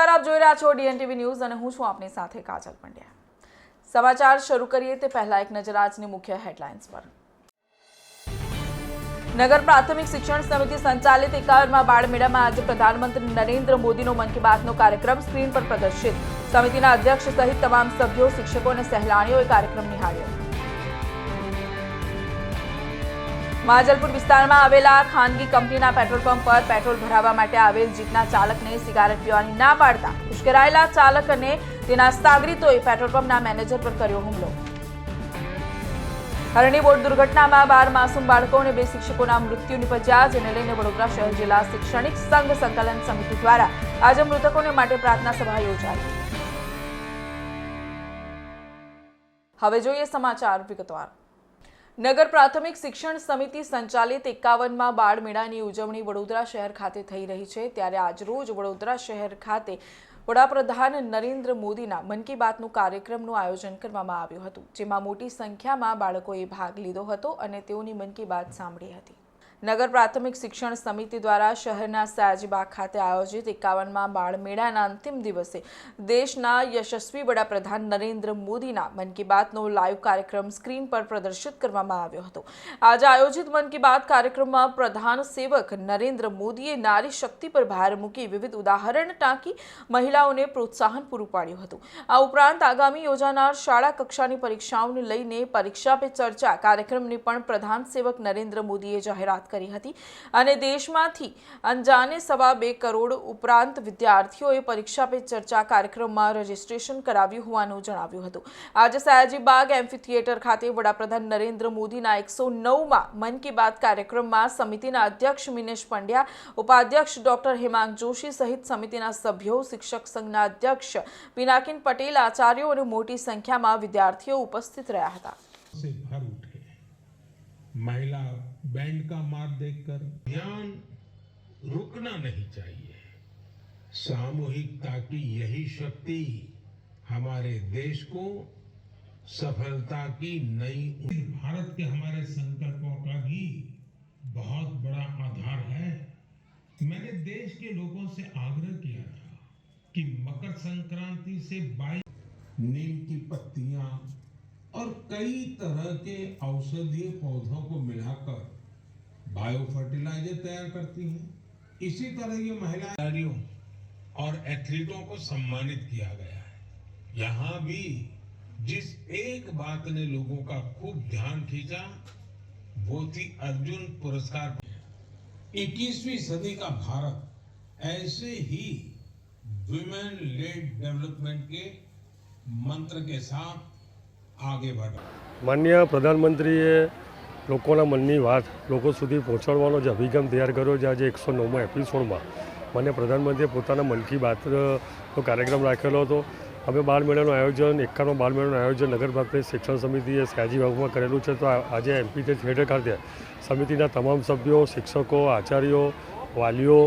આપ જોઈ રહ્યા છો DNTV ન્યૂઝ અને હું છું આપની સાથે કાજલ પંડ્યા। સમાચાર શરૂ કરીએ તે પહેલા એક નજર આજની મુખ્ય હેડલાઇન્સ પર। નગર પ્રાથમિક શિક્ષણ સમિતિ સંચાલિત 51મા બાળમેળામાં આજે પ્રધાનમંત્રી નરેન્દ્ર મોદીનો મન કી બાતનો કાર્યક્રમ સ્ક્રીન પર પ્રદર્શિત। સમિતિના અધ્યક્ષ સહિત તમામ સભ્યો, શિક્ષકો અને સહેલાણીઓએ કાર્યક્રમ નિહાળ્યો। માજલપુર વિસ્તારમાં આવેલા ખાનગી કંપનીના પેટ્રોલ પંપ પર પેટ્રોલ ભરાવવા માટે આવેલ જીપના ચાલકને સિગારેટ પીવાની ના પાડતા ઉશ્કેરાયેલા ચાલક અને તેના સાગરીતોએ પેટ્રોલ પંપના મેનેજર પર કર્યો હુમલો। હરણી બોટ દુર્ઘટનામાં 12 માસૂમ બાળકો અને 2 શિક્ષકોના મૃત્યુ નિપજ્યા, જેને લઈને વડોદરા શહેર જિલ્લા શૈક્ષણિક સંઘ સંકલન સમિતિ દ્વારા આજે મૃતકોને માટે પ્રાર્થના સભા યોજાઈ। હવે જોઈએ સમાચાર વિગતવાર। નગર પ્રાથમિક શિક્ષણ સમિતિ સંચાલિત 51મા બાળમેળાની ઉજવણી વડોદરા શહેર ખાતે થઈ રહી છે, ત્યારે આજરોજ વડોદરા શહેર ખાતે વડાપ્રધાન નરેન્દ્ર મોદીના મન કી બાતનું કાર્યક્રમનું આયોજન કરવામાં આવ્યું હતું, જેમાં મોટી સંખ્યામાં બાળકોએ ભાગ લીધો હતો અને તેઓની મન કી બાત સાંભળી હતી। નગર પ્રાથમિક શિક્ષણ સમિતિ દ્વારા શહેરના સયાજીબાગ ખાતે આયોજિત 51મા બાળમેળાના અંતિમ દિવસે દેશના યશસ્વી વડાપ્રધાન નરેન્દ્ર મોદીના મન કી બાતનો લાઈવ કાર્યક્રમ સ્ક્રીન પર પ્રદર્શિત કરવામાં આવ્યો હતો। આજે આયોજિત મન કી બાત કાર્યક્રમમાં પ્રધાન સેવક નરેન્દ્ર મોદીએ નારી શક્તિ પર ભાર મૂકી વિવિધ ઉદાહરણ ટાંકી મહિલાઓને પ્રોત્સાહન પૂરું પાડ્યું હતું। આ ઉપરાંત આગામી યોજાનાર શાળા કક્ષાની પરીક્ષાઓને લઈને પરીક્ષા પે ચર્ચા કાર્યક્રમની પણ પ્રધાન સેવક નરેન્દ્ર મોદીએ જાહેરાત કરી હતી અને દેશમાંથી અંજાને 2.25 કરોડ ઉપરાંત વિદ્યાર્થીઓએ પરીક્ષા પે ચર્ચા કાર્યક્રમમાં રજીસ્ટ્રેશન કરાવ્યું હોવાનું જણાવ્યું હતું। આજે સયાજીબાગ એમ્ફી થિયેટર ખાતે વડાપ્રધાન નરેન્દ્ર મોદીના 109મા મન કી બાત કાર્યક્રમમાં સમિતિના અધ્યક્ષ મિનેશ પંડ્યા, ઉપાધ્યક્ષ ડોક્ટર હેમાંગ જોશી સહિત સમિતિના સભ્યો, શિક્ષક સંઘના અધ્યક્ષ પિનાકિન પટેલ, આચાર્યો અને મોટી સંખ્યામાં વિદ્યાર્થીઓ ઉપસ્થિત રહ્યા હતા। महिला बैंड का मार देखकर ध्यान रुकना नहीं चाहिए। सामूहिकता की यही शक्ति हमारे देश को सफलता की नई भारत के हमारे संकल्पों का भी बहुत बड़ा आधार है। मैंने देश के लोगों से आग्रह किया था कि मकर संक्रांति से 22 नीम की पत्तियां और कई तरह के औषधीय पौधों को मिलाकर बायो फर्टिलाइजर तैयार करती हैं। इसी तरह ये महिला खिलाड़ियों और एथलीटों को सम्मानित किया गया है। यहाँ भी जिस एक बात ने लोगों का खूब ध्यान खींचा वो थी अर्जुन पुरस्कार। 21वीं सदी का भारत ऐसे ही विमेन लेड डेवलपमेंट के मंत्र के साथ आगे बढ़ा। माननीय प्रधानमंत्रीए लोकोना मननी बात लोको सुधी पहोंचाडवानो जे अभिगम तैयार कर्यो छे। आज 109मा एपिसोडमां माननीय प्रधानमंत्रीए पोताना मन की बातनो कार्यक्रम राखेलो हतो। अमे बाळमेळानुं आयोजन 51मા बाळमेळानुं आयोजन नगर प्राथमिक शिक्षण समितिए सयाजीबागमां करेलुं छे। तो आज एमपी थिएटर खाते समितिना तमाम सभ्यो, शिक्षको, आचार्यो, वालीओ,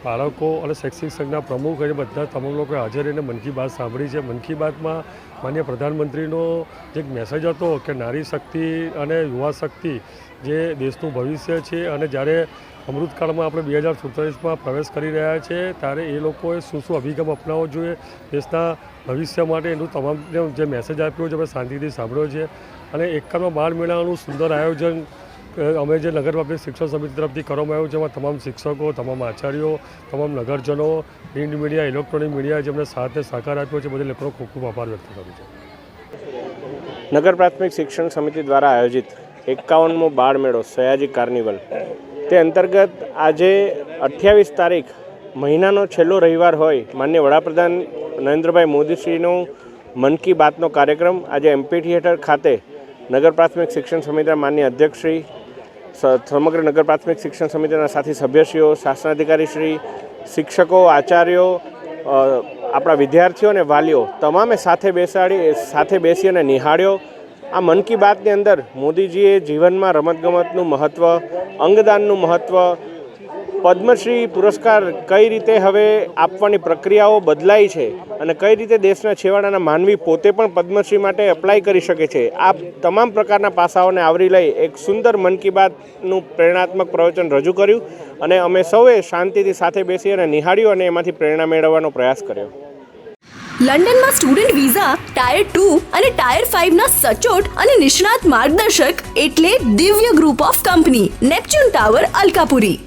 बाळको और शैक्षिक संघना प्रमुख अने बधा तमाम लोग हाजर रहीने मन की बात सांभळी छे। मन की बात में माननीय प्रधानमंत्रीनो एक मेसेज हतो कि नारी शक्ति अने युवा शक्ति जे देशनुं भविष्य छे अने ज्यारे अमृतकाल में આપણે 2047 प्रवेश કરી રહ્યા છે ત્યારે એ લોકોએ શું અભિગમ અપનાવવો જોઈએ દેશના ભવિષ્ય માટે એનું તમામ જે મેસેજ આપ્યો છે આપણે શાંતિથી સાંભળ્યો છે। અને 51મા બાળમેળાનું સુંદર આયોજન અમે જે નગર પ્રાથમિક શિક્ષણ સમિતિ તરફથી કરવામાં આવ્યું છે, એમાં તમામ શિક્ષકો, તમામ આચાર્યો, તમામ નગરજનો, પ્રિન્ટ મીડિયા, ઇલેક્ટ્રોનિક મીડિયા જેમણે સાથ સહકાર આપ્યો છે, બદલ લોકોનો ખૂબ ખૂબ આભાર વ્યક્ત કરું છું। નગર પ્રાથમિક શિક્ષણ સમિતિ દ્વારા આયોજિત 51મો બાળમેળો સયાજી કાર્નિવલ તે અંતર્ગત આજે 28 તારીખ મહિનાનો છેલ્લો રવિવાર હોય માનનીય વડાપ્રધાન નરેન્દ્રભાઈ મોદીશ્રીનો મન કી બાતનો કાર્યક્રમ આજે એમપી થિયેટર ખાતે નગર પ્રાથમિક શિક્ષણ સમિતિના માનનીય અધ્યક્ષશ્રી, સમગ્ર નગર પ્રાથમિક શિક્ષણ સમિતિના સાથી સભ્યશ્રીઓ, શાસનાધિકારીશ્રી, શિક્ષકો, આચાર્યો, આપણા વિદ્યાર્થીઓ અને વાલીઓ તમામે સાથે બેસી અને નિહાળ્યો। આ મન કી બાતની અંદર મોદીજીએ જીવનમાં રમતગમતનું મહત્ત્વ, અંગદાનનું મહત્ત્વ, પદ્મશ્રી પુરસ્કાર કઈ રીતે હવે આપવાની પ્રક્રિયાઓ બદલાઈ છે અને કઈ રીતે દેશના છેવાડાના માનવી પોતે પણ પદ્મશ્રી માટે એપ્લાય કરી શકે છે, આ તમામ પ્રકારના પાસાઓને આવરી લઈ એક સુંદર મન કી બાતનું પ્રેરણાત્મક પ્રવચન રજૂ કર્યું અને અમે સૌએ શાંતિથી સાથે બેસી અને નિહાળ્યું અને એમાંથી પ્રેરણા મેળવવાનો પ્રયાસ કર્યો. લંડનમાં સ્ટુડન્ટ વિઝા ટાયર 2 અને ટાયર 5 ના સચોટ અને નિષ્ણાત માર્ગદર્શક એટલે Divya group of company Neptune tower Alkapuri.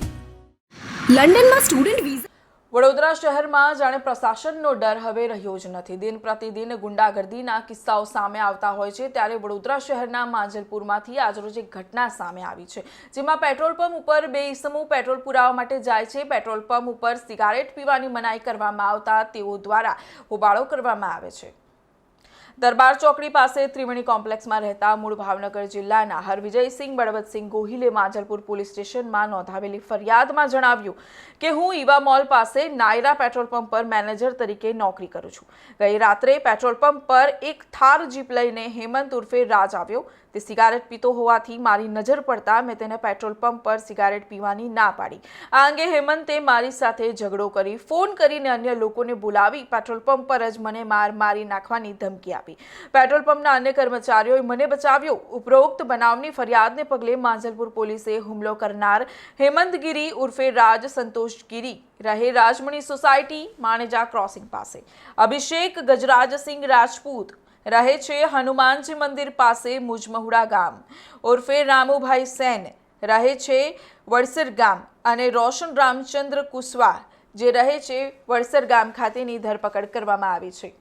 લંડનમાં સ્ટુડન્ટ વિઝા. વડોદરા શહેરમાં જાણે પ્રશાસનનો ડર હવે રહ્યો જ નથી. દિન પ્રતિદિન ગુંડાગર્દીના કિસ્સાઓ સામે આવતા હોય છે, ત્યારે વડોદરા શહેરના માંજલપુરમાંથી આજરોજ એક ઘટના સામે આવી છે, જેમાં પેટ્રોલ પંપ ઉપર બે ઈસમો પેટ્રોલ પુરાવા માટે જાય છે. પેટ્રોલ પંપ ઉપર સિગારેટ પીવાની મનાઈ કરવામાં આવતા તેઓ દ્વારા હોબાળો કરવામાં આવે છે. દરબાર ચોકડી પાસે ત્રિવેણી કોમ્પ્લેક્સમાં રહેતા મૂળ ભાવનગર જિલ્લાના હરવિજયસિંહ બળવતસિંહ ગોહિલે માંજલપુર પોલીસ સ્ટેશનમાં નોંધાવેલી ફરિયાદમાં જણાવ્યું કે હું ઈવા મોલ પાસે નાયરા પેટ્રોલ પંપ પર મેનેજર તરીકે નોકરી કરું છું. ગઈ રાત્રે પેટ્રોલ પંપ પર એક થાર જીપ લઈને હેમંત ઉર્ફે રાજ આવ્યો. તે સિગારેટ પીતો હોવાથી મારી નજર પડતા મેં તેને પેટ્રોલ પંપ પર સિગારેટ પીવાની ના પાડી. આ અંગે હેમંતે મારી સાથે ઝઘડો કરી ફોન કરીને અન્ય લોકોને બોલાવી પેટ્રોલ પંપ પર જ મને મારી નાખવાની ધમકી આપી. પેટ્રોલ પંપના અન્ય કર્મચારીઓએ મને બચાવ્યો. ઉપરોક્ત બનાવની ફરિયાદને પગલે માંજલપુર પોલીસે હુમલો કરનાર હેમંત ગીરી ઉર્ફે રાજ સંતોષ ગીરી રહે રાજમણી સોસાયટી માણેજા ક્રોસિંગ પાસે, અભિષેક ગજરાજસિંહ રાજપૂત રહે છે હનુમાનજી મંદિર પાસે મુજમહુડા ગામ ઉર્ફે રામુભાઈ સેન રહે છે વડસર ગામ અને રોશન રામચંદ્ર કુશવાહ જે રહે છે વડસર ગામ ખાતેની ધરપકડ કરવામાં આવી છે.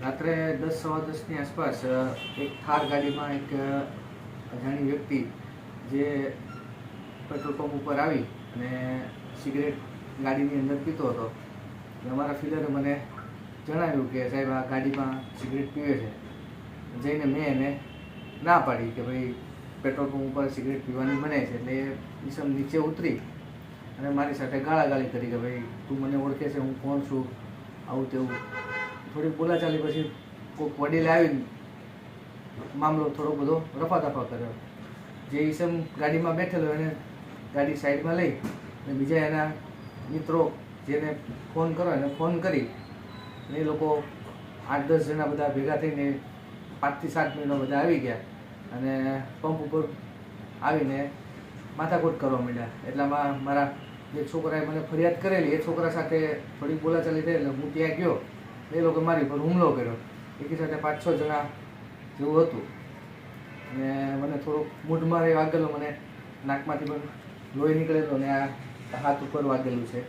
રાત્રે 10-10:15 આસપાસ એક થાર ગાડીમાં એક અજાણી વ્યક્તિ જે પેટ્રોલ પંપ ઉપર આવી અને સિગરેટ ગાડીની અંદર પીતો હતો. અમારા ફિલરે મને જણાવ્યું કે સાહેબ આ ગાડીમાં સિગરેટ પીવે છે. જઈને મેં એને ના પાડી કે ભાઈ પેટ્રોલ પંપ ઉપર સિગરેટ પીવાની મનાય છે. એટલે એ ઈસમ નીચે ઉતરી અને મારી સાથે ગાળાગાળી કરી કે ભાઈ તું મને ઓળખે છે, હું કોણ છું, આવું તેવું. થોડીક બોલાચાલી પછી કોઈક વડીલે આવીને મામલો થોડો બધો રફાદફા કર્યો. જે ઈસમ ગાડીમાં બેઠેલો એને ગાડી સાઈડમાં લઈ અને બીજા એના મિત્રો જેને ફોન કરો એને ફોન કરી એ લોકો 8-10 જણા બધા ભેગા થઈને 5 થી 7 મિનિટમાં બધા આવી ગયા અને પંપ ઉપર આવીને માથાકૂટ કરવા માંડ્યા. એટલામાં મારા જે છોકરાએ મને ફરિયાદ કરેલી એ છોકરા સાથે થોડીક બોલાચાલી થઈ એટલે હું ત્યાં ગયો. એ લોકો મારી પર હુમલો કર્યો. એકી સાથે 5-6 જણા જેવું હતું અને મને થોડોક મૂઢમાં વાગેલો, મને નાકમાંથી પણ લોહી નીકળેલો અને આ હાથ ઉપર વાગેલું છે.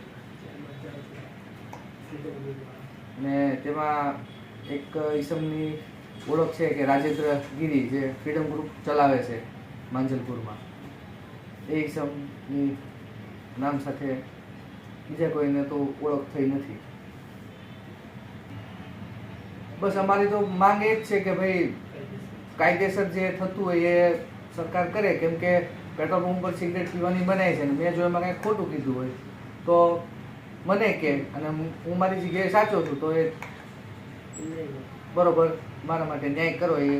અને તેમાં એક ઈસમની ઓળખ છે કે રાજેન્દ્ર ગીરી જે ફ્રીડમ ગ્રુપ ચલાવે છે માંજલપુરમાં. એ ઈસમની નામ સાથે બીજા કોઈને તો ઓળખ થઈ નથી. બસ અમારી તો માંગ એ જ છે કે ભાઈ કાયદેસર જે થતું હોય એ સરકાર કરે, કેમ કે પેટ્રોલ પંપ પર સિગરેટ પીવાની બનાય છે ને મેં જો એમાં કાંઈ ખોટું કીધું હોય તો મને કે અને હું મારી જગ્યાએ સાચો છું તો એ બરોબર મારા માટે ન્યાય કરો એ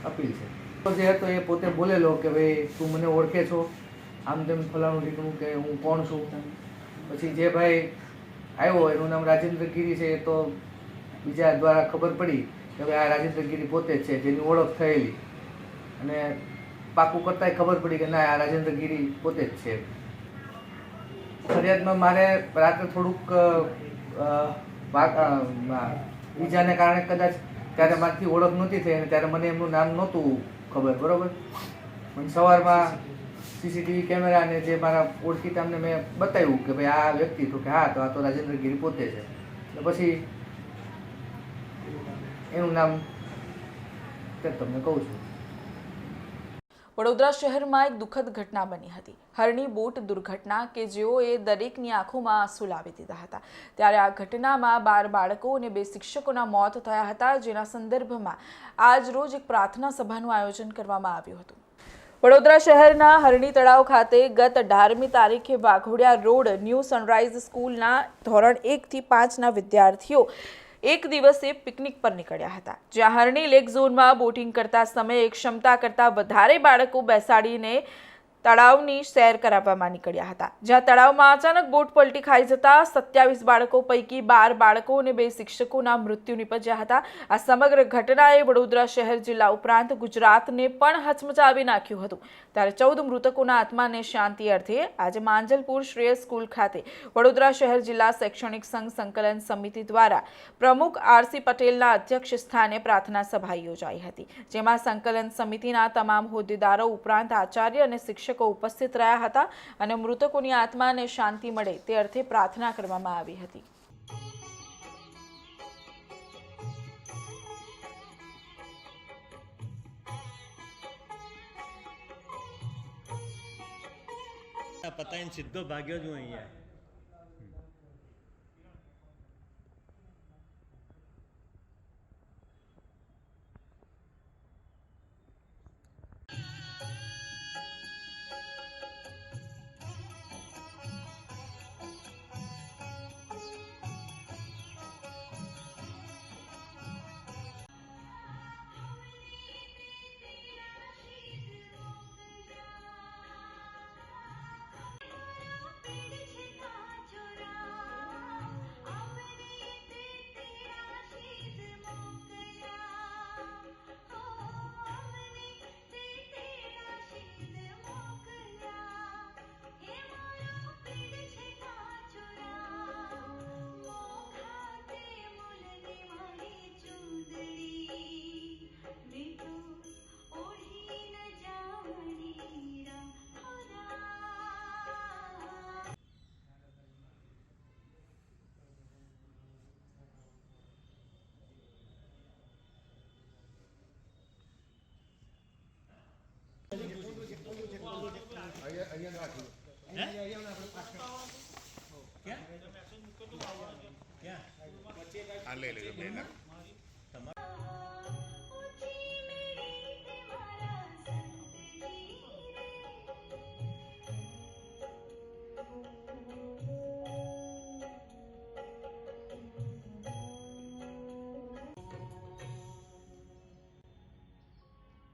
અપીલ છે. તો જે હતો એ પોતે બોલેલો કે ભાઈ તું મને ઓળખે છો, આમ તેમ ફલાણું લીધું કે હું કોણ છું. પછી જે ભાઈ આવ્યો એનું નામ રાજેન્દ્ર ગીરી છે, એ તો બીજા દ્વારા ખબર પડી કે ભાઈ આ રાજેન્દ્ર ગીરી પોતે જ છે, જેની ઓળખ થયેલી, અને પાકું કરતાંય ખબર પડી કે ના આ રાજેન્દ્ર ગીરી પોતે જ છે. ફરિયાદમાં મારે રાત્રે થોડુંક ઈજાને કારણે કદાચ ત્યારે મારાથી ઓળખ નહોતી થઈ અને ત્યારે મને એમનું નામ નહોતું ખબર, બરોબર. પણ સવારમાં સીસીટીવી કેમેરા અને જે મારા ઓળખીતામને મેં બતાવ્યું કે ભાઈ આ વ્યક્તિ, તો કે હા, તો આ તો રાજેન્દ્ર ગીરી પોતે છે. પછી એનું નામ તમને કહું છું. વડોદરા શહેરમાં એક દુઃખદ ઘટના બની હતી. હરણી બોટ દુર્ઘટના કે જેઓએ દરેકની આંખોમાં આંસુ લાવી દીધા હતા. ત્યારે આ ઘટનામાં 12 બાળકો અને 2 શિક્ષકોના મોત થયા હતા, જેના સંદર્ભમાં આજ રોજ એક પ્રાર્થના સભાનું આયોજન કરવામાં આવ્યું હતું. વડોદરા શહેરના હરણી તળાવ ખાતે ગત 18મી તારીખે વાઘોડિયા રોડ ન્યૂ સનરાઈઝ સ્કૂલના ધોરણ 1 થી 5ના વિદ્યાર્થીઓ એક દિવસે પિકનિક પર નીકળ્યા હતા, જ્યાં હરણી લેક ઝોનમાં બોટિંગ કરતા સમયે ક્ષમતા કરતાં વધારે બાળકો બેસાડીને તળાવની સૈર કરાવવામાં નીકળ્યા હતા, જ્યાં તળાવમાં અચાનક બોટ પલટી ખાઈ જતા 27 બાળકો પૈકી 12 બાળકો અને 2 શિક્ષકોના મૃત્યુ નિપજ્યા હતા. આ સમગ્ર ઘટનાએ વડોદરા શહેર જિલ્લા ઉપરાંત ગુજરાતને પણ હચમચાવી નાખ્યું હતું. ત્યારે 14 મૃતકોના આત્માને શાંતિ અર્થે આજે માંજલપુર શ્રેયસ સ્કૂલ ખાતે વડોદરા શહેર જિલ્લા શૈક્ષણિક સંઘ સંકલન સમિતિ દ્વારા પ્રમુખ RC પટેલના અધ્યક્ષ સ્થાને પ્રાર્થના સભા યોજાઈ હતી, જેમાં સંકલન સમિતિના તમામ હોદ્દેદારો ઉપરાંત આચાર્ય અને શિક્ષકો ઉપસ્થિત રહ્યા હતા અને મૃતકોની આત્માને શાંતિ મળે તે અર્થે પ્રાર્થના કરવામાં આવી હતી. પતાઈને સીધો ભાગ્યો જ હું અહીંયા.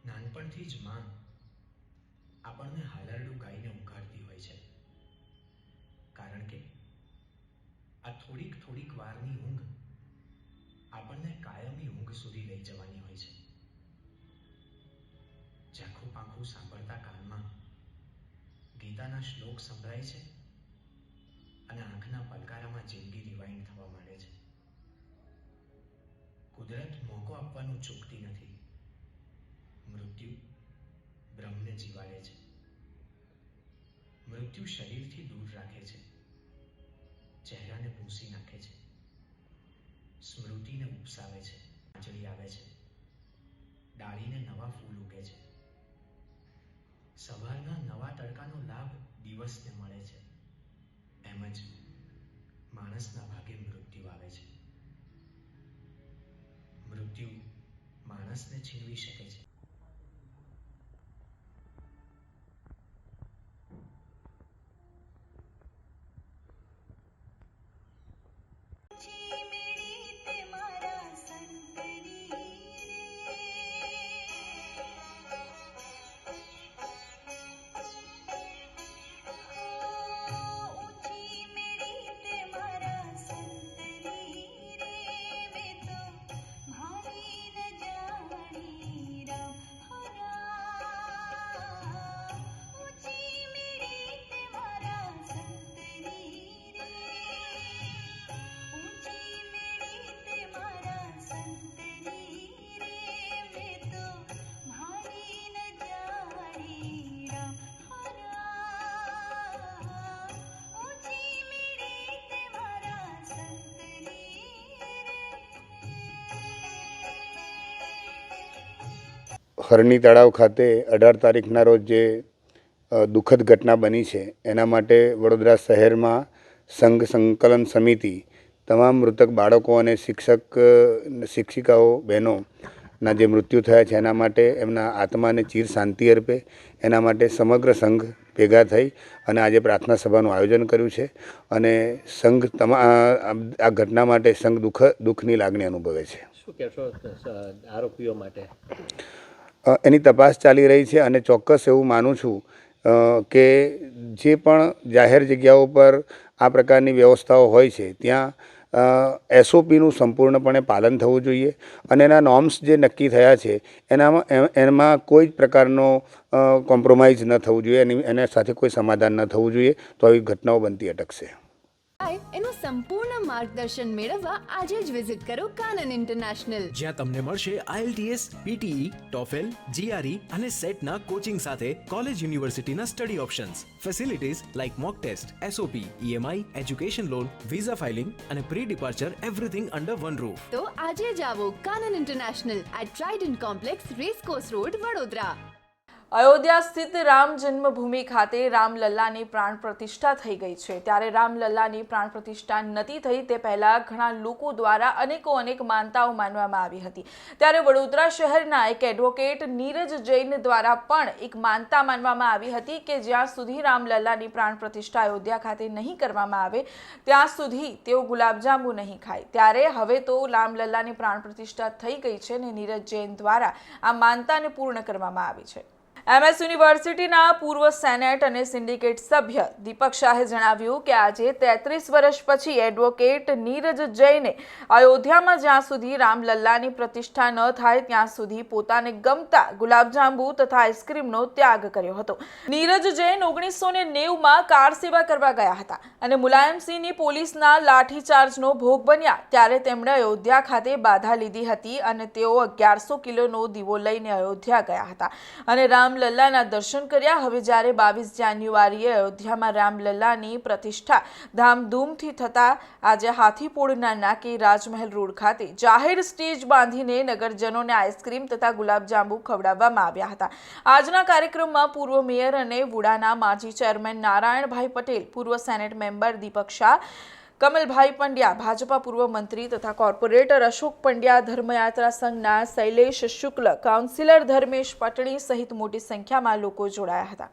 નાનપણથી જ માં આપણને હાલરડું ગાઈને ઉઘાડતી હોય છે, કારણ કે આ થોડીક વારની ઊંઘ આપણને કાયમી ઊંઘ સુધી લઈ જવાની હોય છે. ઝાંખું પાંખું સાંભળતા કાનમાં ગીતાના શ્લોક સંભળાય છે અને આંખના પલકારામાં જિંદગી રિવાઇન્ડ થવા માંડે છે. કુદરત મોકો આપવાનું ચૂકતી નથી. મૃત્યુ બ્રહ્મને જીવાડે છે. મૃત્યુ શરીરથી દૂર રાખે છે, ચહેરાને ભૂંસી નાખે છે, સ્મૃતિને ઉપસાવે છે, આંચળી આવે છે, ડાળીને નવા ફૂલ ઉગે છે. સવારના નવા તડકાનો લાભ દિવસને મળે છે. એમ જ માણસના ભાગે મૃત્યુ આવે છે. મૃત્યુ માણસને છીનવી શકે છે. ऊंची मेरी ते मारा संतरी रे वे तो હરણી તળાવ ખાતે 18 તારીખના રોજ જે દુઃખદ ઘટના બની છે એના માટે વડોદરા શહેરમાં સંઘ સંકલન સમિતિ તમામ મૃતક બાળકો અને શિક્ષિકાઓ બહેનોના જે મૃત્યુ થયા છે એના માટે એમના આત્માને ચીર શાંતિ અર્પે એના માટે સમગ્ર સંઘ ભેગા થઈ અને આજે પ્રાર્થના સભાનું આયોજન કર્યું છે અને સંઘ આ ઘટના માટે સંઘ દુઃખની લાગણી અનુભવે છે. શું કહેશો આરોપીઓ માટે? એની તપાસ ચાલી રહી છે અને ચોક્કસ એવું માનું છું કે જે પણ જાહેર જગ્યાઓ પર આ પ્રકારની વ્યવસ્થાઓ હોય છે ત્યાં SOPનું સંપૂર્ણપણે પાલન થવું જોઈએ અને એના નોર્મ્સ જે નક્કી થયા છે એમાં કોઈ જ પ્રકારનો કોમ્પ્રોમાઇઝ ન થવું જોઈએ, એના સાથે કોઈ સમાધાન ન થવું જોઈએ, તો આવી ઘટનાઓ બનતી અટકશે. એનું સંપૂર્ણ માર્ગદર્શન મેળવવા આજે જ વિઝિટ કરો કાનન ઇન્ટરનેશનલ, જ્યાં તમને મળશે IELTS, PTE, TOEFL, GRE અને સેટના કોચિંગ સાથે કોલેજ યુનિવર્સિટીના study options, facilities like mock test, SOP, EMI, education loan, visa filing અને pre departure everything under one roof. તો આજે જ આવો Kanan international at trident complex, racecourse road, Vadodara. Ayodhya સ્થિત રામ જન્મભૂમિ ખાતે રામલલ્લાની પ્રાણ પ્રતિષ્ઠા થઈ ગઈ છે. ત્યારે રામલલ્લાની પ્રાણ પ્રતિષ્ઠા નથી થઈ તે પહેલા ઘણા લોકો દ્વારા અનેક માનતાઓ માનવામાં આવી હતી. ત્યારે વડોદરા શહેરના એક એડવોકેટ નીરજ જૈન દ્વારા પણ એક માનતા માનવામાં આવી હતી કે જ્યાં સુધી રામલલ્લાની પ્રાણ પ્રતિષ્ઠા અયોધ્યા ખાતે નહીં કરવામાં આવે ત્યાં સુધી તેઓ ગુલાબજાંબુ નહીં ખાય. ત્યારે હવે તો રામલલ્લાની પ્રાણ પ્રતિષ્ઠા થઈ ગઈ છે અને નીરજ જૈન દ્વારા આ માનતાને પૂર્ણ કરવામાં આવી છે. MS યુનિવર્સિટીના પૂર્વ સેનેટ અને સિન્ડિકેટ સભ્ય દીપક શાહે જણાવ્યું કે આજે 33 વર્ષ પછી એડવોકેટ નીરજ જૈને અયોધ્યામાં જ્યાં સુધી રામલલ્લાની પ્રતિષ્ઠા ન થાય ત્યાં સુધી પોતાને ગમતા ગુલાબજાંબુ તથા આઈસ્ક્રીમનો ત્યાગ કર્યો હતો. નીરજ જૈન 1990માં કાર સેવા કરવા ગયા હતા અને મુલાયમસિંહની પોલીસના લાઠીચાર્જનો ભોગ બન્યા ત્યારે તેમણે અયોધ્યા ખાતે બાધા લીધી હતી અને તેઓ 1100 કિલોનો દીવો લઈને અયોધ્યા ગયા હતા અને રામલલ્લાના દર્શન કર્યા. હવે જ્યારે 22 જાન્યુઆરીએ અયોધ્યામાં રામલલ્લાની પ્રતિષ્ઠા ધામધૂમથી થતા આજે હાથીપોળના નાકે રાજમહેલ રોડ ખાતે જાહેર સ્ટેજ બાંધીને નગરજનોને આઈસ્ક્રીમ તથા ગુલાબજાંબુ ખવડાવવામાં આવ્યા હતા. આજના કાર્યક્રમમાં પૂર્વ મેયર અને વુડાના માજી ચેરમેન નારાયણભાઈ પટેલ, પૂર્વ સેનેટ મેમ્બર દીપક શાહ, કમલભાઈ પંડ્યા, ભાજપા પૂર્વ મંત્રી તથા કોર્પોરેટર અશોક પંડ્યા, ધર્મયાત્રા સંઘના શૈલેષ શુક્લ, કાઉન્સિલર ધર્મેશ પટણી સહિત મોટી સંખ્યામાં લોકો જોડાયા હતા.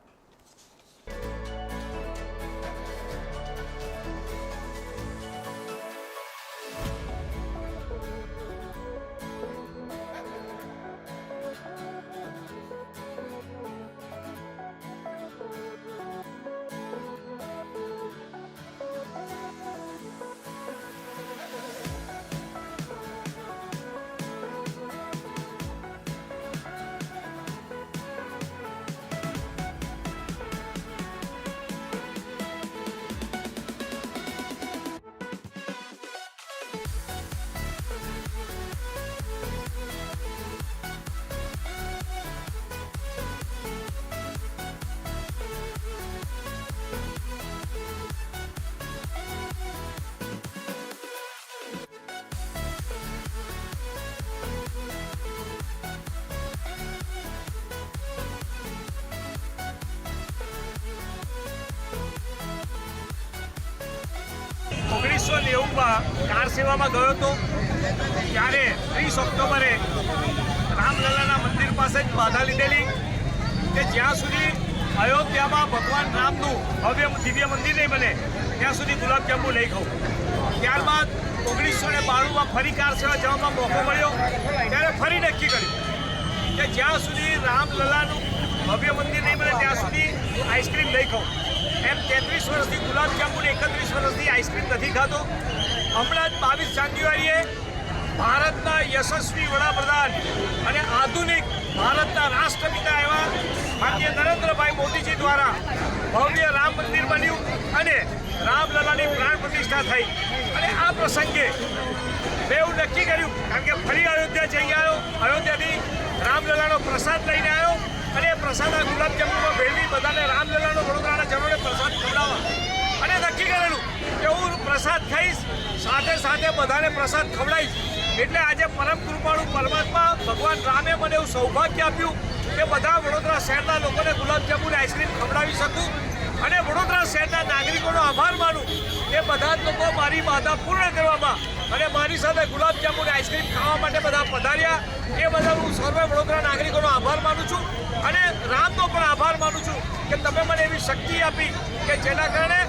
કાર સેવામાં ગયો હતો ત્યારે 30 ઓક્ટોબરે રામલલ્લાના મંદિર પાસે જ બાધા લીધેલી કે જ્યાં સુધી અયોધ્યામાં ભગવાન રામનું ભવ્ય દિવ્ય મંદિર નહીં બને ત્યાં સુધી ગુલાબજાંબુ નહીં ખાવું. ત્યારબાદ 1992માં ફરી કાર સેવા જવામાં મોકો મળ્યો ત્યારે ફરી નક્કી કર્યું કે જ્યાં સુધી રામલલ્લાનું ભવ્ય મંદિર નહીં બને ત્યાં સુધી આઈસ્ક્રીમ નહીં ખાવું. એમ 33 વર્ષથી ગુલાબજાંબુ ને 31 વર્ષથી આઈસ્ક્રીમ નથી ખાતો. હમણાં જ 22 જાન્યુઆરીએ ભારતના યશસ્વી વડાપ્રધાન અને આધુનિક ભારતના રાષ્ટ્રપિતા એવા માનનીય નરેન્દ્રભાઈ મોદીજી દ્વારા ભવ્ય રામ મંદિર બન્યું અને રામલલ્લાની પ્રાણ પ્રતિષ્ઠા થઈ અને આ પ્રસંગે મેં એવું નક્કી કર્યું કારણ કે ફરી અયોધ્યા જઈ આવ્યો, અયોધ્યાથી રામલલ્લાનો પ્રસાદ લઈને આવ્યો અને એ પ્રસાદ આ ગુલાબજાંબુમાં ભેળવી બધાને રામલલ્લાનો વડોદરાના જનોને પ્રસાદ ખવડાવવા અને નક્કી કરેલું કે હું પ્રસાદ ખાઈશ સાથે સાથે બધાને પ્રસાદ ખવડાવીશ. એટલે આજે પરમ કૃપાળુ પરમાત્મા ભગવાન રામે મને એવું સૌભાગ્ય આપ્યું કે બધા વડોદરા શહેરના લોકોને ગુલાબજાંબુની આઈસ્ક્રીમ ખવડાવી શકું અને વડોદરા શહેરના નાગરિકોનો આભાર માનું કે બધા જ લોકો મારી બાધા પૂર્ણ કરવામાં અને મારી સાથે ગુલાબજાંબુની આઈસ્ક્રીમ ખાવા માટે બધા પધાર્યા એ બધા હું સર્વે વડોદરા નાગરિકોનો આભાર માનું છું અને રામનો પણ આભાર માનું છું કે તમે મને એવી શક્તિ આપી કે જેના કારણે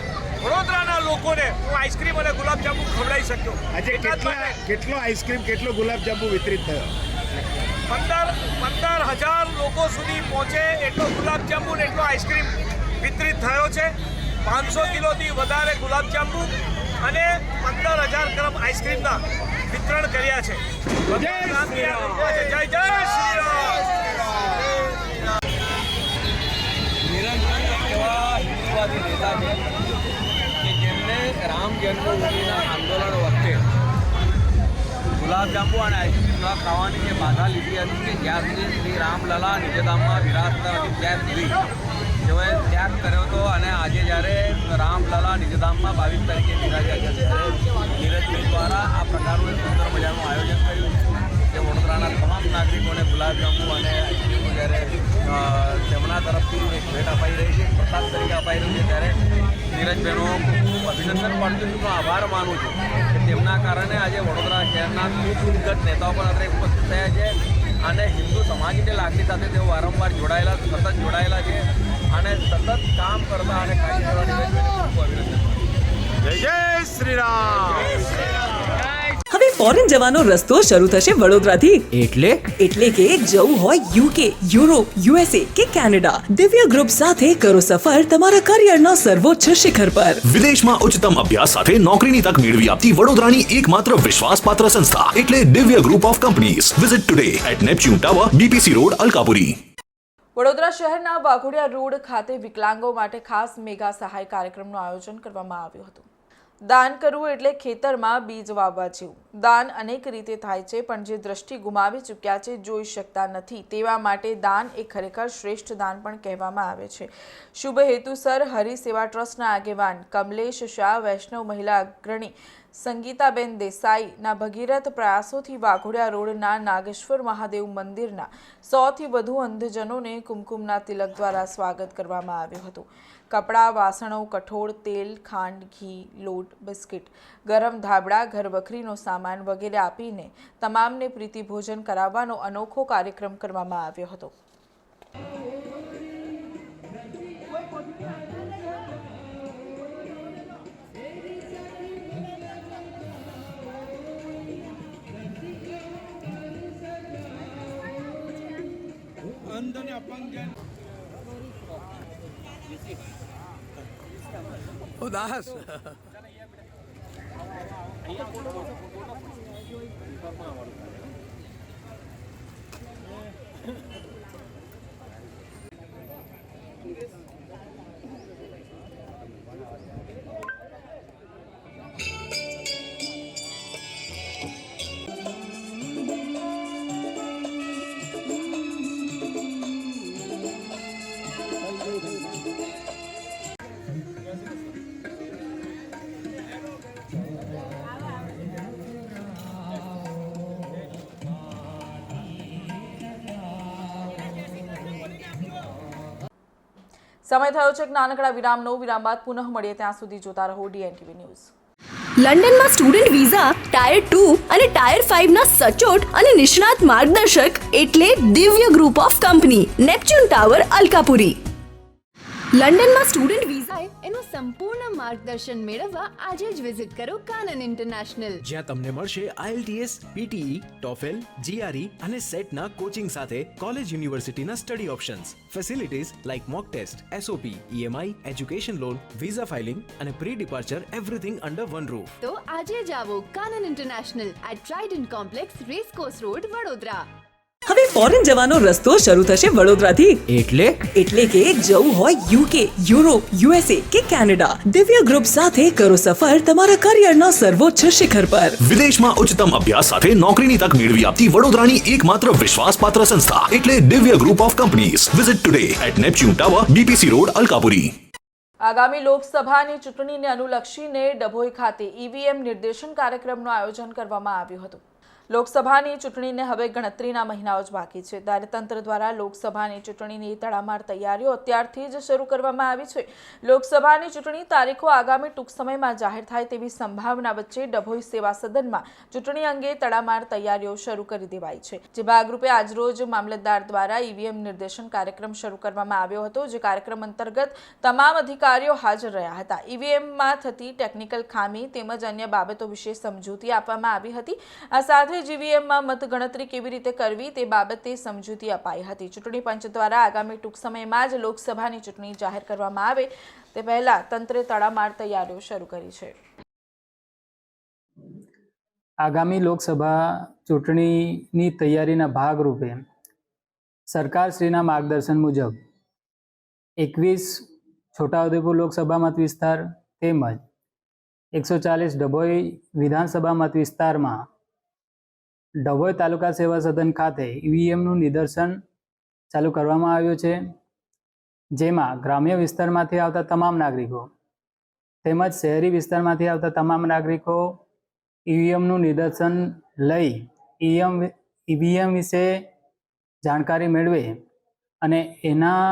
વડોદરાના લોકોને હું આઈસ્ક્રીમ અને ગુલાબજાંબુ ખવડાવી શક્યો. આજે કેટલો આઈસ્ક્રીમ કેટલો ગુલાબજાંબુ વિતરિત થયો? 15,000 લોકો સુધી પહોંચે એટલો ગુલાબજાંબુ ને એટલો આઈસ્ક્રીમ વિતરિત થયો છે. 500 કિલોથી વધારે ગુલાબજાંબુ અને 15,000 ગ્રામ આઈસ્ક્રીમના વિતરણ કર્યા છે. જય શ્રી રામ. નિરંજન એવા હિન્દુવાદી નેતા છે કે જેમણે રામ જન્મભૂમિના આંદોલન વખતે ગુલાબજાંબુ અને આઈસ્ક્રીમ ન ખાવાની જે બાધા લીધી હતી કે જ્યાં સુધી શ્રી રામલલા નિજધામમાં વિરાજતા નથી ત્યાં સુધી જેઓએ ત્યાગ કર્યો હતો અને આજે જ્યારે રામલલા નિજધામમાં 22 તારીખે બિરાજ્યા છે ત્યારે નીરજભાઈ દ્વારા આ પ્રકારનું એક સુંદર મજાનું આયોજન કર્યું કે વડોદરાના તમામ નાગરિકોને ગુલાબજાંબુ અને આઈસ્ક્રીમો જ્યારે તેમના તરફથી એક ભેટ અપાઈ રહી છે, પ્રસાદ તરીકે અપાઈ રહી છે, ત્યારે નીરજભાઈનો ખૂબ અભિનંદન પાઠવું છું, આભાર માનું છું કે તેમના કારણે આજે વડોદરા શહેરના ખૂબ દિગ્ગજ નેતાઓ પણ અત્યારે ઉપસ્થિત થયા છે અને હિન્દુ સમાજની લાગણી સાથે તેઓ વારંવાર જોડાયેલા, સતત જોડાયેલા છે અને સતત કામ કરતા અને કાર્ય કરવા નીરજભાઈને ખૂબ અભિનંદન. જય શ્રી રામ. હવે ફોરેન જવાનો રસ્તો શરૂ થશે વડોદરાથી. એટલે કે જવું હોય યુકે, યુરોપ, યુએસએ કે કેનેડા, દિવ્ય ગ્રુપ સાથે કરો સફર તમારા કરિયરના સર્વોચ્ચ શિખર પર. વિદેશમાં ઉચ્ચતમ અભ્યાસ સાથે નોકરીની તક મેળવી આપતી વડોદરાની એકમાત્ર વિશ્વાસપાત્ર સંસ્થા એટલે Divya group of companies. Visit today at Neptune tower, BPC road, Alkapuri. Vadodara શહેરના વાઘોડિયા રોડ ખાતે વિકલાંગો માટે ખાસ મેગા સહાય કાર્યક્રમનું આયોજન કરવામાં આવ્યું હતું. દાન કરવું એટલે ખેતરમાં બીજ વાવવા જેવું. દાન અનેક રીતે થાય છે, પણ જે દ્રષ્ટિ ગુમાવી ચૂક્યા છે, જોઈ શકતા નથી, તેવા માટે દાન એ ખરેખર શ્રેષ્ઠ દાન પણ કહેવામાં આવે છે. શુભ હેતુસર હરિસેવા ટ્રસ્ટના આગેવાન કમલેશ શાહ, વૈષ્ણવ મહિલા અગ્રણી સંગીતાબેન દેસાઈના ભગીરથ પ્રયાસોથી વાઘોડિયા રોડના નાગેશ્વર મહાદેવ મંદિરના 100થી વધુ અંધજનોને કુમકુમના તિલક દ્વારા સ્વાગત કરવામાં આવ્યું હતું. કપડાં, વાસણો, કઠોળ, તેલ, ખાંડ, ઘી, લોટ, બિસ્કિટ, ગરમ ધાબળા, ઘરવખરીનો સામાન વગેરે આપીને તમામને પ્રીતિભોજન કરાવવાનો અનોખો કાર્યક્રમ કરવામાં આવ્યો હતો. ઉદાસ સમય થયો છે એક નાનકડા વિરામનો. વિરામ બાદ પુનઃ મળીએ, ત્યાં સુધી જોતા રહો DNTV ન્યૂઝ. લંડનમાં સ્ટુડન્ટ વિઝા, ટાયર 2 અને ટાયર 5 ના સચોટ અને નિષ્ણાત માર્ગદર્શક એટલે Divya group of company, Neptune tower, Alkapuri. લંડનમાં સ્ટુડન્ટ વિઝા એનું સંપૂર્ણ માર્ગદર્શન મેળવવા આજે જ વિઝિટ કરો કાનન ઇન્ટરનેશનલ, જ્યાં તમને મળશે IELTS, PTE, TOEFL, GRE અને સેટના કોચિંગ સાથે કોલેજ યુનિવર્સિટીના study options, facilities like mock test, SOP, EMI, education loan, visa filing અને pre departure, everything under one roof. તો આજે જ આવો Kanan international at trident complex, racecourse road, Vadodara. હવે ફોરેન જવાનો રસ્તો શરૂ થશે વડોદરાથી. એટલે કે જવું હોય યુકે, યુરોપ, યુએસએ કે કેનેડા, દિવ્ય ગ્રુપ સાથે કરો સફર તમારા કરિયરના સર્વોચ્ચ શિખર પર. વિદેશમાં ઉચ્ચતમ અભ્યાસ સાથે નોકરીની તક મેળવી આપતી વડોદરાની એકમાત્ર વિશ્વાસપાત્ર સંસ્થા એટલે Divya group of companies. Visit today at Neptune tower, BPC road, Alkapuri. આગામી લોકસભાની ચૂંટણીને અનુલક્ષીને ડભોઈ ખાતે EVM નિર્દેશન કાર્યક્રમનું આયોજન કરવામાં આવ્યું હતું. લોકસભાની ચૂંટણીને હવે ગણતરીના મહિનાઓ જ બાકી છે ત્યારે તંત્ર દ્વારા લોકસભાની ચૂંટણીની તડામાર તૈયારીઓ અત્યારથી જ શરૂ કરવામાં આવી છે। લોકસભાની ચૂંટણી તારીખો આગામી ટૂંક સમયમાં જાહેર થાય તેવી સંભાવના વચ્ચે ડભોઈ સેવા સદનમાં ચૂંટણી અંગે તડામાર તૈયારીઓ શરૂ કરી દેવાઈ છે। જે ભાગરૂપે આજરોજ મામલતદાર દ્વારા ઈવીએમ નિર્દેશન કાર્યક્રમ શરૂ કરવામાં આવ્યો હતો। જે કાર્યક્રમ અંતર્ગત તમામ અધિકારીઓ હાજર રહ્યા હતા। ઈવીએમમાં થતી ટેકનિકલ ખામી તેમજ અન્ય બાબતો વિશે સમજૂતી આપવામાં આવી હતી। આ સાથે જીવીએમમાં મતગણતરી કેવી રીતે કરવી તે બાબતે સમજૂતી અપાઈ હતી। ચૂંટણી પંચ દ્વારા આગામી ટૂંક સમયમાં જ લોકસભાની ચૂંટણી જાહેર કરવામાં આવે તે પહેલા તંત્રે તડામાર તૈયારીઓ શરૂ કરી છે। આગામી લોકસભા ચૂંટણીની તૈયારીના ભાગરૂપે સરકારશ્રીના માર્ગદર્શન મુજબ 21 છોટાઉદેપુર લોકસભા મત વિસ્તાર તેમજ 140 ડભોઈ વિધાનસભા મત વિસ્તારમાં ડભોઈ તાલુકા સેવા સદન ખાતે ઈવીએમનું નિદર્શન ચાલુ કરવામાં આવ્યું છે। જેમાં ગ્રામ્ય વિસ્તારમાંથી આવતા તમામ નાગરિકો તેમજ શહેરી વિસ્તારમાંથી આવતા તમામ નાગરિકો ઈવીએમનું નિદર્શન લઈ ઈવીએમ વિશે જાણકારી મેળવે અને એના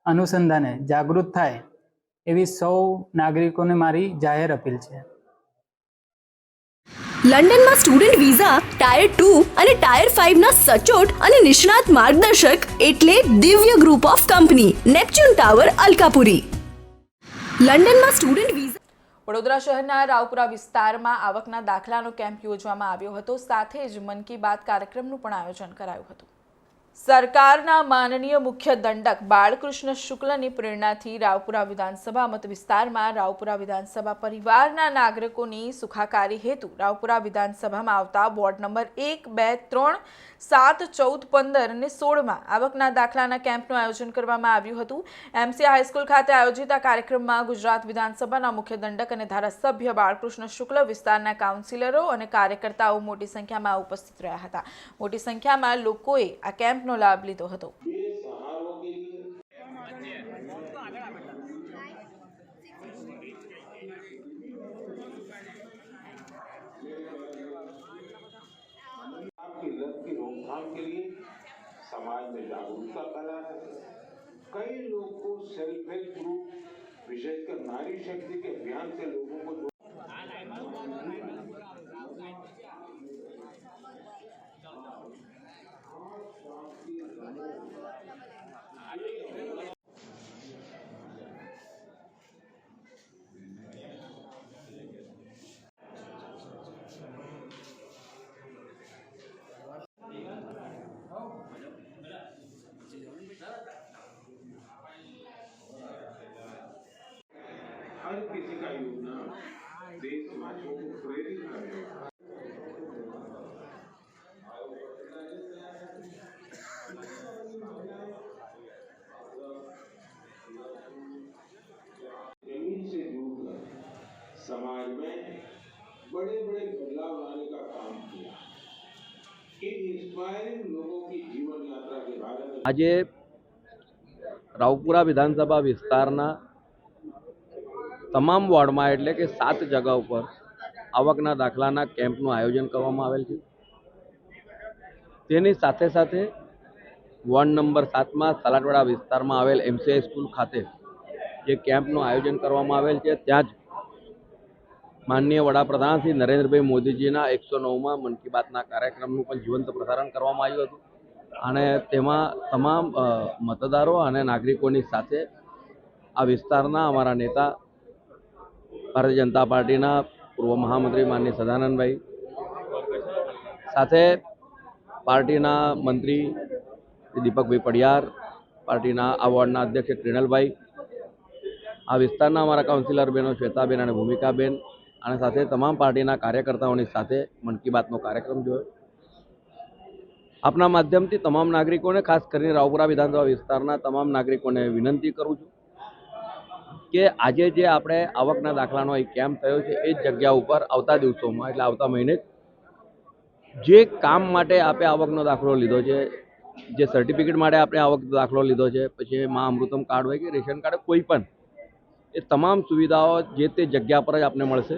અનુસંધાને જાગૃત થાય એવી સૌ નાગરિકોને મારી જાહેર અપીલ છે। લંડનમાં સ્ટુડન્ટ વિઝા ટાયર 2 અને ટાયર 5 ના સચોટ અને નિષ્ણાત માર્ગદર્શક એટલે Divya group of company Neptune tower Alkapuri. લંડનમાં સ્ટુડન્ટ વિઝા વડોદરા શહેરના રાવપુરા વિસ્તારમાં આવકના દાખલાનો કેમ્પ યોજવામાં આવ્યો હતો। સાથે જ મન કી બાત કાર્યક્રમનું પણ આયોજન કરાયું હતું। સરકારના માનનીય મુખ્ય દંડક બાળકૃષ્ણ શુક્લની પ્રેરણાથી રાવપુરા વિધાનસભા મત વિસ્તારમાં રાવપુરા વિધાનસભા પરિવારના નાગરિકોની સુખાકારી હેતુ રાવપુરા વિધાનસભામાં આવતા વોર્ડ નંબર 1, 2, 3, 7, 14, 15 અને 16માં આવકના દાખલાના કેમ્પનું આયોજન કરવામાં આવ્યું હતું। એમસી હાઈસ્કૂલ ખાતે આયોજિત આ કાર્યક્રમમાં ગુજરાત વિધાનસભાના મુખ્ય દંડક અને ધારાસભ્ય બાળકૃષ્ણ શુક્લ, વિસ્તારના કાઉન્સિલરો અને કાર્યકર્તાઓ મોટી સંખ્યામાં ઉપસ્થિત રહ્યા હતા। મોટી સંખ્યામાં લોકોએ આ કેમ્પનો લાભ લીધો હતો। रोकथाम के लिए समाज में जागरूकता पैदा है। कई लोग को सेल्फ हेल्प ग्रुप विशेषकर नारी शक्ति के अभियान से लोगों को हर किसी का योगदान देशवासियों को प्रेरित करेगा। जमीन से जुड़कर समाज में बड़े बड़े बदलाव लाने का काम किया। इन इंस्पायरिंग लोगों की जीवन यात्रा के बारे में આજે રાવપુરા વિધાનસભા વિસ્તારના તમામ વોર્ડમાં એટલે કે 7 જગા ઉપર આવકના દાખલાના કેમ્પનું આયોજન કરવામાં આવેલ છે। તેની સાથે સાથે વોર્ડ નંબર 7માં સલાટવાડા વિસ્તારમાં આવેલ એમસી સ્કૂલ ખાતે જે કેમ્પનું આયોજન કરવામાં આવેલ છે ત્યાં જ માનનીય વડાપ્રધાન શ્રી નરેન્દ્રભાઈ મોદીજીના 109માં મન કી બાતના કાર્યક્રમનું પણ જીવંત પ્રસારણ કરવામાં આવ્યું હતું અને તેમાં તમામ મતદારો અને નાગરિકોની સાથે આ વિસ્તારના અમારા નેતા ભારતીય જનતા પાર્ટીના પૂર્વ મહામંત્રી માનનીય સદાનંદભાઈ સાથે પાર્ટીના મંત્રી દીપકભાઈ પડિયાર, પાર્ટીના આ વોર્ડના અધ્યક્ષ ક્રિનલભાઈ, આ વિસ્તારના અમારા કાઉન્સિલર બહેનો શ્વેતાબેન અને ભૂમિકાબેન અને સાથે તમામ પાર્ટીના કાર્યકર્તાઓની સાથે મન કી બાતનો કાર્યક્રમ જોયો। આપના માધ્યમથી તમામ નાગરિકોને, ખાસ કરીને રાવપુરા વિધાનસભા વિસ્તારના તમામ નાગરિકોને વિનંતી કરું છું કે આજે જે આપણે આવકના દાખલાનો એક કેમ્પ થયો છે એ જ જગ્યા ઉપર આવતા દિવસોમાં એટલે આવતા મહિને જે કામ માટે આપણે આવકનો દાખલો લીધો છે, જે સર્ટિફિકેટ માટે આપણે આવક દાખલો લીધો છે, પછી મા અમૃતમ કાર્ડ હોય કે રેશન કાર્ડ કોઈ પણ, એ તમામ સુવિધાઓ જે તે જગ્યા પર જ આપને મળશે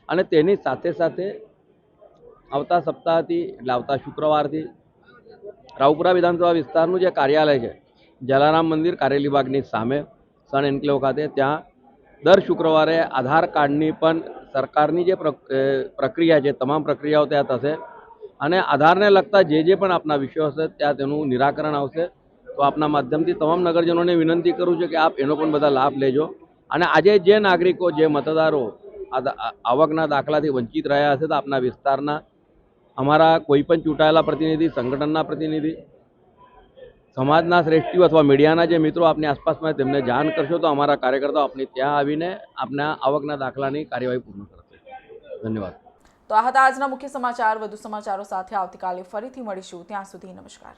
અને તેની સાથે સાથે આવતા સપ્તાહથી એટલે આવતા શુક્રવારથી રાવપુરા વિધાનસભા વિસ્તારનું જે કાર્યાલય છે જલારામ મંદિર કારેલીબાગની સામે સન એન્કલેવ ખાતે, ત્યાં દર શુક્રવારે આધાર કાર્ડની પણ સરકારની જે પ્રક્રિયા છે તમામ પ્રક્રિયાઓ ત્યાં થશે અને આધારને લગતા જે પણ આપના વિષયો હશે ત્યાં તેનું નિરાકરણ આવશે. તો આપના માધ્યમથી તમામ નગરજનોને વિનંતી કરું છું કે આપ એનો પણ બધા લાભ લેજો અને આજે જે નાગરિકો જે મતદારો આવકના દાખલાથી વંચિત રહ્યા હશે તો આપના વિસ્તારના અમારા કોઈ પણ ચૂંટાયેલા પ્રતિનિધિ, સંગઠનના પ્રતિનિધિ, સમાજના શ્રેષ્ઠીઓ અથવા મીડિયાના જે મિત્રો આપની આસપાસમાં તેમને જાણ કરશો તો અમારા કાર્યકર્તાઓ આપની ત્યાં આવીને આપના આવકના દાખલાની કાર્યવાહી પૂર્ણ કરશે. ધન્યવાદ. તો આ હતા આજના મુખ્ય સમાચાર. વધુ સમાચારો સાથે આવતીકાલે ફરીથી મળીશું. ત્યાં સુધી નમસ્કાર.